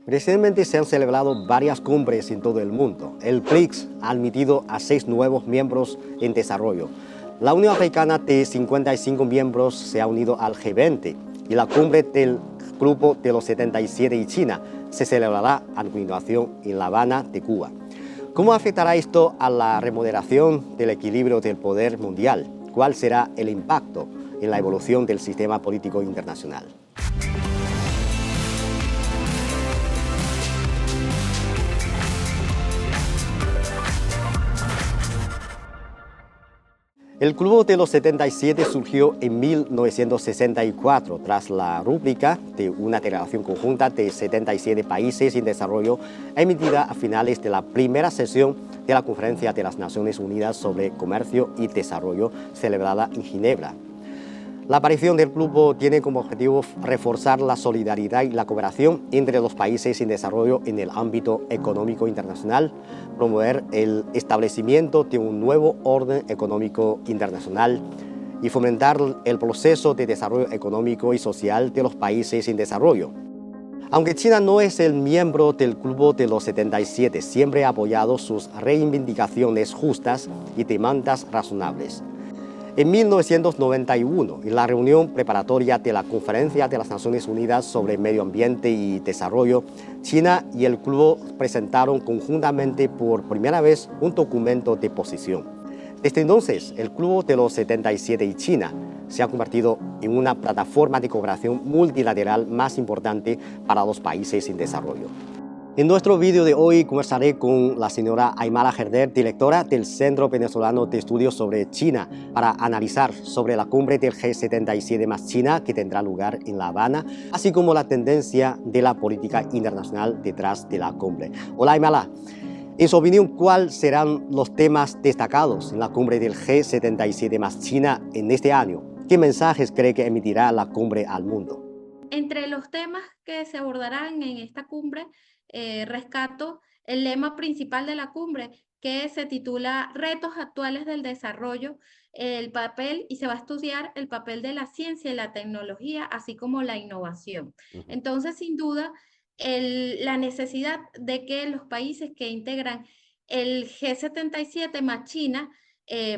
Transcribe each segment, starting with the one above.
Recientemente se han celebrado varias cumbres en todo el mundo. El BRICS ha admitido a 6 nuevos miembros en desarrollo. La Unión Africana de 55 miembros se ha unido al G20 y la cumbre del Grupo de los 77 y China se celebrará a continuación en La Habana de Cuba. ¿Cómo afectará esto a la remodelación del equilibrio del poder mundial? ¿Cuál será el impacto en la evolución del sistema político internacional? El Club de los 77 surgió en 1964 tras la rúbrica de una declaración conjunta de 77 países en desarrollo emitida a finales de la primera sesión de la Conferencia de las Naciones Unidas sobre Comercio y Desarrollo celebrada en Ginebra. La aparición del grupo tiene como objetivo reforzar la solidaridad y la cooperación entre los países en desarrollo en el ámbito económico internacional, promover el establecimiento de un nuevo orden económico internacional y fomentar el proceso de desarrollo económico y social de los países en desarrollo. Aunque China no es el miembro del Club de los 77, siempre ha apoyado sus reivindicaciones justas y demandas razonables. En 1991, en la reunión preparatoria de la Conferencia de las Naciones Unidas sobre Medio Ambiente y Desarrollo, China y el club presentaron conjuntamente por primera vez un documento de posición. Desde entonces, el Club de los 77 y China se ha convertido en una plataforma de cooperación multilateral más importante para los países en desarrollo. En nuestro vídeo de hoy conversaré con la señora Aymara Herder, directora del Centro Venezolano de Estudios sobre China, para analizar sobre la cumbre del G77 más China que tendrá lugar en La Habana, así como la tendencia de la política internacional detrás de la cumbre. Hola Aymara, en su opinión, ¿cuáles serán los temas destacados en la cumbre del G77 más China en este año? ¿Qué mensajes cree que emitirá la cumbre al mundo? Entre los temas que se abordarán en esta cumbre, rescato el lema principal de la cumbre, que se titula Retos actuales del desarrollo, el papel, y se va a estudiar el papel de la ciencia y la tecnología, así como la innovación. Ujú. Entonces, sin duda, la necesidad de que los países que integran el G77 más China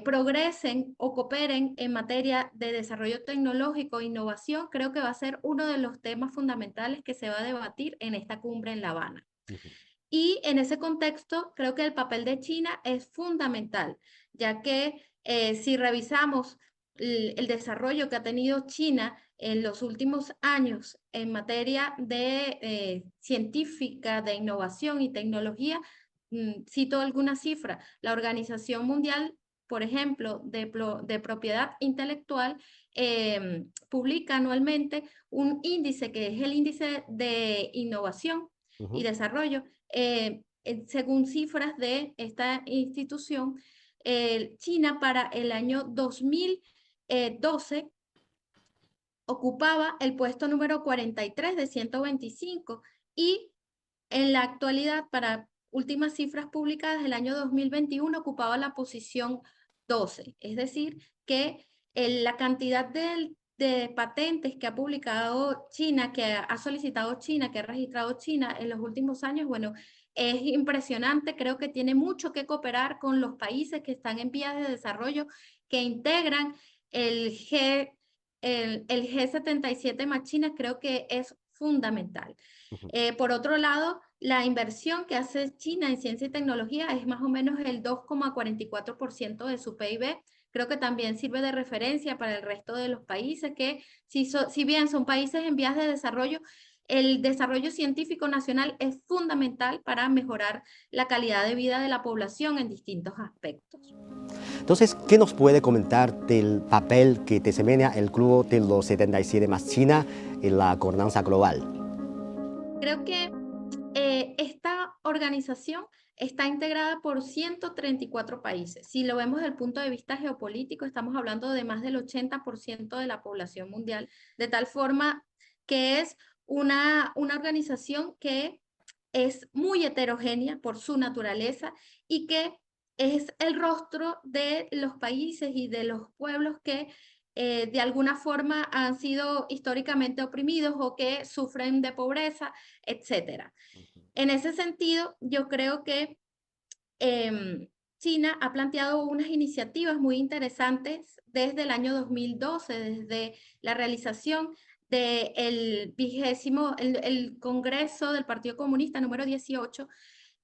progresen o cooperen en materia de desarrollo tecnológico e innovación, creo que va a ser uno de los temas fundamentales que se va a debatir en esta cumbre en La Habana. Ujú. Y en ese contexto, creo que el papel de China es fundamental, ya que si revisamos el desarrollo que ha tenido China en los últimos años en materia de científica, de innovación y tecnología, cito alguna cifra. La Organización Mundial, por ejemplo, de propiedad intelectual, publica anualmente un índice que es el índice de innovación y Ujú. desarrollo. Según cifras de esta institución, China para el año 2012 ocupaba el puesto número 43 de 125 y en la actualidad, para últimas cifras publicadas, el año 2021 ocupaba la posición 12. Es decir, que la cantidad de patentes que ha publicado China, que ha solicitado China, que ha registrado China en los últimos años, bueno, es impresionante. Creo que tiene mucho que cooperar con los países que están en vías de desarrollo, que integran el G, el G77 más China. Creo que es fundamental. Ujú. Por otro lado, la inversión que hace China en ciencia y tecnología es más o menos el 2,44% de su PIB. Creo que también sirve de referencia para el resto de los países que, si bien son países en vías de desarrollo, el desarrollo científico nacional es fundamental para mejorar la calidad de vida de la población en distintos aspectos. Entonces, ¿qué nos puede comentar del papel que desempeña el Club de los 77 más China en la gobernanza global? Creo que esta organización está integrada por 134 países. Si lo vemos desde el punto de vista geopolítico, estamos hablando de más del 80% de la población mundial, de tal forma que es una organización que es muy heterogénea por su naturaleza y que es el rostro de los países y de los pueblos que de alguna forma han sido históricamente oprimidos o que sufren de pobreza, etcétera. En ese sentido, yo creo que China ha planteado unas iniciativas muy interesantes desde el año 2012, desde la realización del el Congreso del Partido Comunista número 18,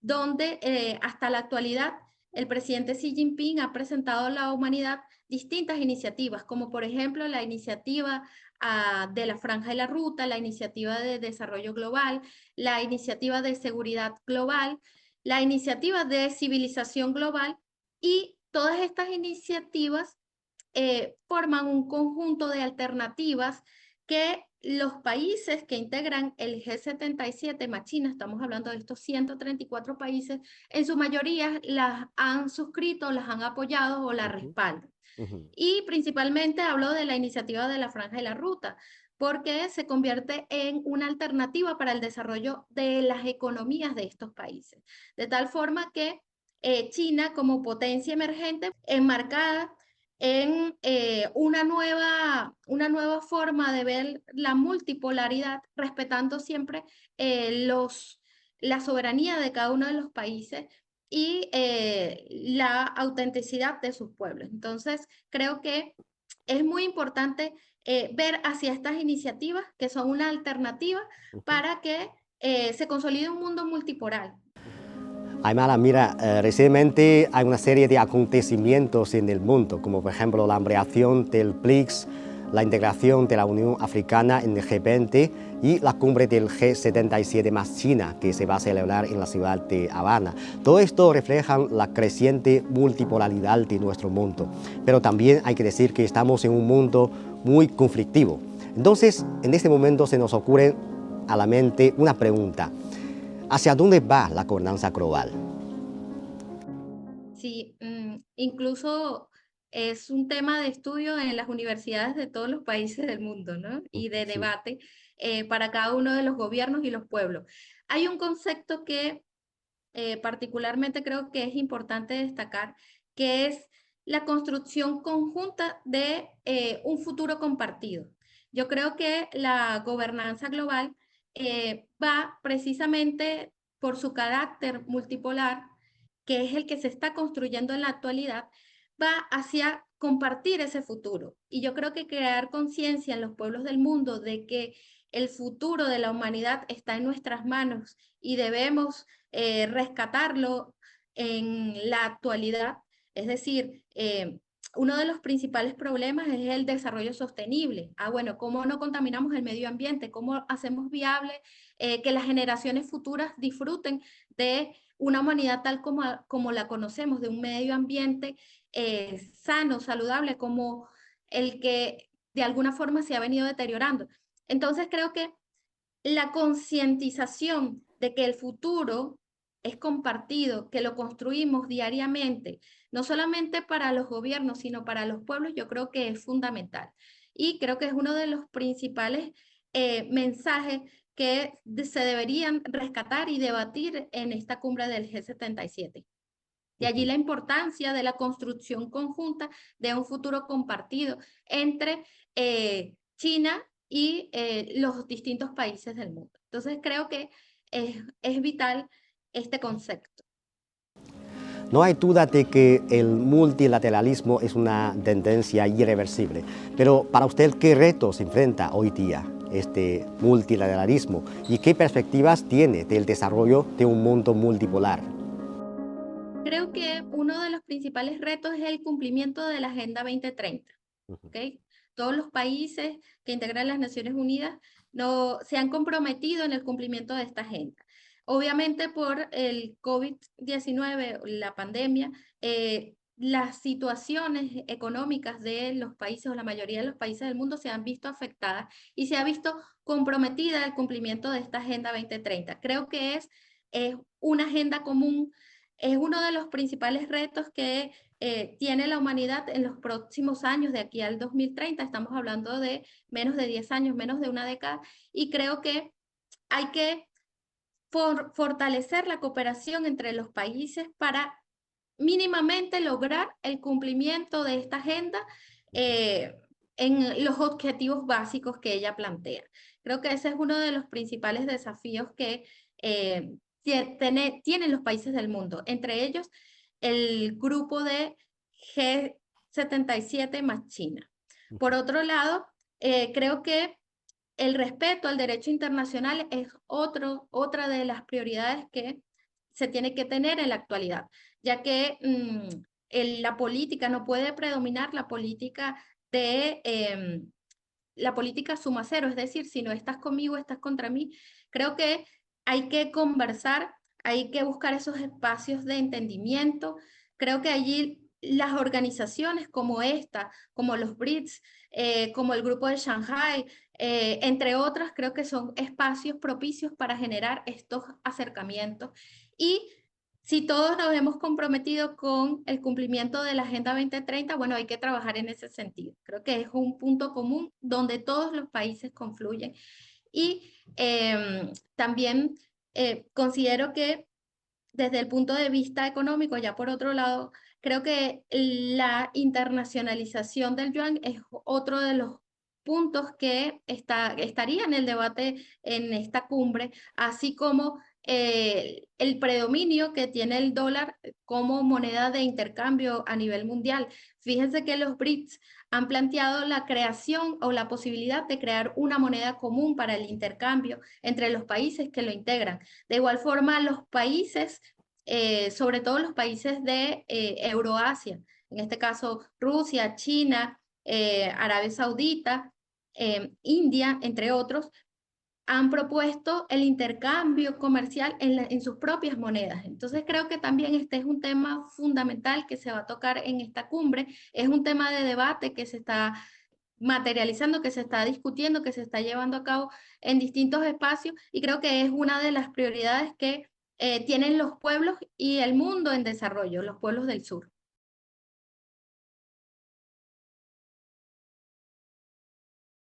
donde hasta la actualidad el presidente Xi Jinping ha presentado a la humanidad distintas iniciativas, como por ejemplo la iniciativa de la Franja de la Ruta, la iniciativa de desarrollo global, la iniciativa de seguridad global, la iniciativa de civilización global, y todas estas iniciativas forman un conjunto de alternativas que los países que integran el G77 más China, estamos hablando de estos 134 países, en su mayoría las han suscrito, las han apoyado o las Ujú, respaldan. ujú, Y principalmente hablo de la iniciativa de la Franja de la Ruta, porque se convierte en una alternativa para el desarrollo de las economías de estos países. De tal forma que China, como potencia emergente, enmarcada en una nueva forma de ver la multipolaridad, respetando siempre la soberanía de cada uno de los países y la autenticidad de sus pueblos. Entonces, creo que es muy importante ver hacia estas iniciativas que son una alternativa ujú. para que se consolide un mundo multipolar. Aymara, mira, recientemente hay una serie de acontecimientos en el mundo, como por ejemplo la ampliación del BRICS, la integración de la Unión Africana en el G20 y la cumbre del G77 más China, que se va a celebrar en la ciudad de Habana. Todo esto refleja la creciente multipolaridad de nuestro mundo, pero también hay que decir que estamos en un mundo muy conflictivo. Entonces, en este momento se nos ocurre a la mente una pregunta. ¿Hacia dónde va la gobernanza global? Sí, incluso es un tema de estudio en las universidades de todos los países del mundo, ¿no? Y de Sí. debate para cada uno de los gobiernos y los pueblos. Hay un concepto que particularmente creo que es importante destacar, que es la construcción conjunta de un futuro compartido. Yo creo que la gobernanza global va precisamente por su carácter multipolar, que es el que se está construyendo en la actualidad, va hacia compartir ese futuro. Y yo creo que crear conciencia en los pueblos del mundo de que el futuro de la humanidad está en nuestras manos y debemos rescatarlo en la actualidad. Es decir, uno de los principales problemas es el desarrollo sostenible. Bueno, ¿cómo no contaminamos el medio ambiente? ¿Cómo hacemos viable que las generaciones futuras disfruten de una humanidad tal como la conocemos, de un medio ambiente sano, saludable, como el que de alguna forma se ha venido deteriorando? Entonces creo que la concientización de que el futuro es compartido, que lo construimos diariamente, no solamente para los gobiernos, sino para los pueblos, yo creo que es fundamental. Y creo que es uno de los principales mensajes que se deberían rescatar y debatir en esta cumbre del G77. De allí Ujú. la importancia de la construcción conjunta de un futuro compartido entre China y los distintos países del mundo. Entonces creo que es vital este concepto. No hay duda de que el multilateralismo es una tendencia irreversible, pero para usted, ¿qué retos enfrenta hoy día este multilateralismo y qué perspectivas tiene del desarrollo de un mundo multipolar? Creo que uno de los principales retos es el cumplimiento de la Agenda 2030. Ujú. ¿Ok? Todos los países que integran las Naciones Unidas no, se han comprometido en el cumplimiento de esta agenda. Obviamente por el COVID-19, la pandemia, las situaciones económicas de los países o la mayoría de los países del mundo se han visto afectadas y se ha visto comprometida el cumplimiento de esta Agenda 2030. Creo que es una agenda común, es uno de los principales retos que tiene la humanidad en los próximos años, de aquí al 2030. Estamos hablando de menos de 10 años, menos de una década, y creo que hay que fortalecer la cooperación entre los países para mínimamente lograr el cumplimiento de esta agenda en los objetivos básicos que ella plantea. Creo que ese es uno de los principales desafíos que tienen los países del mundo, entre ellos el grupo de G77 más China. Por otro lado, creo que el respeto al derecho internacional es otra de las prioridades que se tiene que tener en la actualidad, ya que la política no puede predominar la política de la política suma cero, es decir, si no estás conmigo, estás contra mí. Creo que hay que conversar, hay que buscar esos espacios de entendimiento. Creo que allí las organizaciones como esta, como los BRICS, como el grupo de Shanghai, entre otras, creo que son espacios propicios para generar estos acercamientos. Y si todos nos hemos comprometido con el cumplimiento de la Agenda 2030, bueno, hay que trabajar en ese sentido. Creo que es un punto común donde todos los países confluyen. Y también considero que desde el punto de vista económico, ya por otro lado, creo que la internacionalización del yuan es otro de los puntos que estaría en el debate en esta cumbre, así como el predominio que tiene el dólar como moneda de intercambio a nivel mundial. Fíjense que los BRICS han planteado la creación o la posibilidad de crear una moneda común para el intercambio entre los países que lo integran. De igual forma, los países, sobre todo los países de Euroasia, en este caso Rusia, China, Arabia Saudita, India, entre otros, han propuesto el intercambio comercial en sus propias monedas. Entonces creo que también este es un tema fundamental que se va a tocar en esta cumbre, es un tema de debate que se está materializando, que se está discutiendo, que se está llevando a cabo en distintos espacios y creo que es una de las prioridades que tienen los pueblos y el mundo en desarrollo, los pueblos del sur.